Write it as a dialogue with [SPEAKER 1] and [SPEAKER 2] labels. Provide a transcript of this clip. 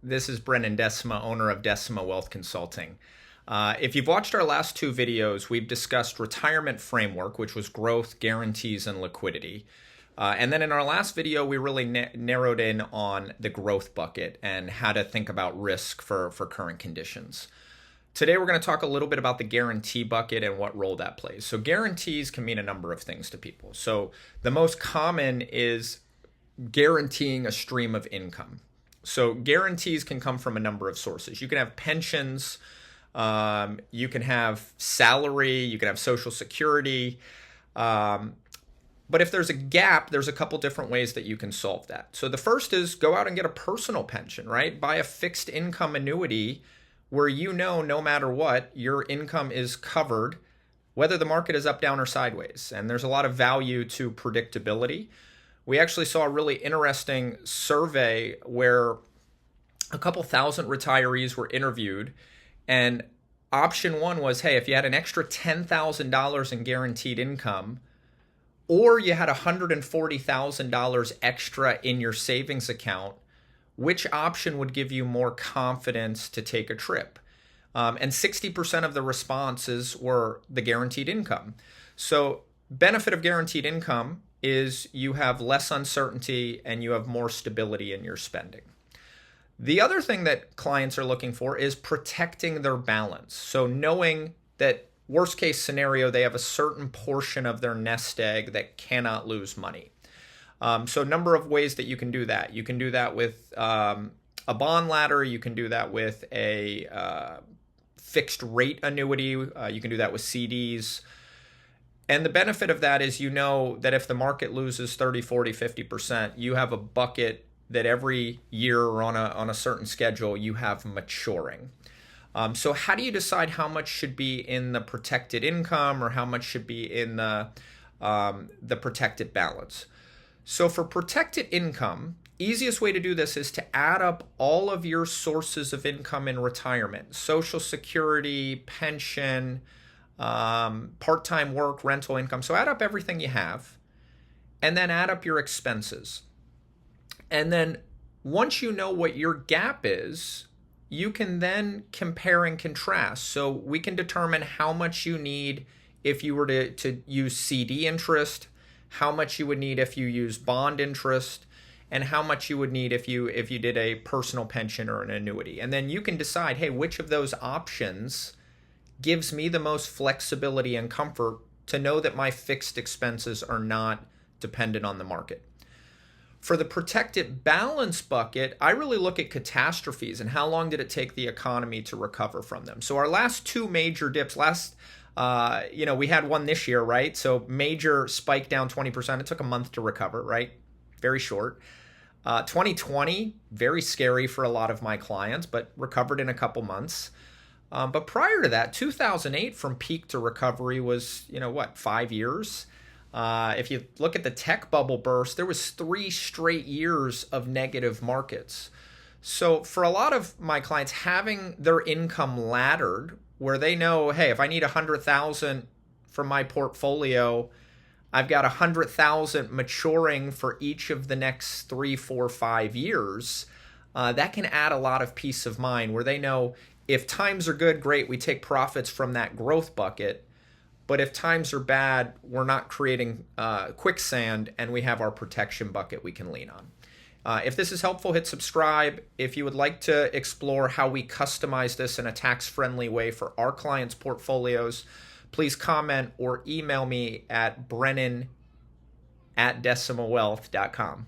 [SPEAKER 1] This is Brennan Decima, owner of Decima Wealth Consulting. If you've watched our last two videos, we've discussed retirement framework, which was growth, guarantees, and liquidity. And then in our last video, we really narrowed in on the growth bucket and how to think about risk for current conditions. Today, we're going to talk a little bit about the guarantee bucket and what role that plays. So guarantees can mean a number of things to people. So the most common is guaranteeing a stream of income. So guarantees can come from a number of sources. You can have pensions, you can have salary, you can have Social Security. But if there's a gap, there's a couple different ways that you can solve that. So the first is go out and get a personal pension, right? Buy a fixed income annuity where no matter what, your income is covered, whether the market is up, down, or sideways. And there's a lot of value to predictability. We actually saw a really interesting survey where a couple thousand retirees were interviewed, and option one was, hey, if you had an extra $10,000 in guaranteed income, or you had $140,000 extra in your savings account, which option would give you more confidence to take a trip? And 60% of the responses were the guaranteed income. So benefit of guaranteed income is you have less uncertainty and you have more stability in your spending. The other thing that clients are looking for is protecting their balance. So knowing that worst case scenario, they have a certain portion of their nest egg that cannot lose money. So a number of ways that you can do that. You can do that with a bond ladder. You can do that with a fixed rate annuity. You can do that with CDs. And the benefit of that is that if the market loses 30, 40, 50%, you have a bucket that every year or on a certain schedule you have maturing. So how do you decide how much should be in the protected income or how much should be in the protected balance? So for protected income, easiest way to do this is to add up all of your sources of income in retirement: Social Security, pension, part-time work, rental income. So add up everything you have and then add up your expenses. And then once you know what your gap is, you can then compare and contrast. So we can determine how much you need if you were to use CD interest, how much you would need if you use bond interest, and how much you would need if you did a personal pension or an annuity. And then you can decide, hey, which of those options gives me the most flexibility and comfort to know that my fixed expenses are not dependent on the market. For the protected balance bucket, I really look at catastrophes and how long did it take the economy to recover from them. So our last two major dips, we had one this year, right? So major spike down 20%. It took a month to recover, right? Very short. 2020, very scary for a lot of my clients, but recovered in a couple months. But prior to that, 2008 from peak to recovery was, 5 years? If you look at the tech bubble burst, there was 3 straight years of negative markets. So for a lot of my clients, having their income laddered where they know, hey, if I need 100,000 from my portfolio, I've got 100,000 maturing for each of the next 3, 4, 5 years. That can add a lot of peace of mind where they know if times are good, great, we take profits from that growth bucket. But if times are bad, we're not creating quicksand and we have our protection bucket we can lean on. If this is helpful, hit subscribe. If you would like to explore how we customize this in a tax-friendly way for our clients' portfolios, please comment or email me at brennan@decimawealth.com.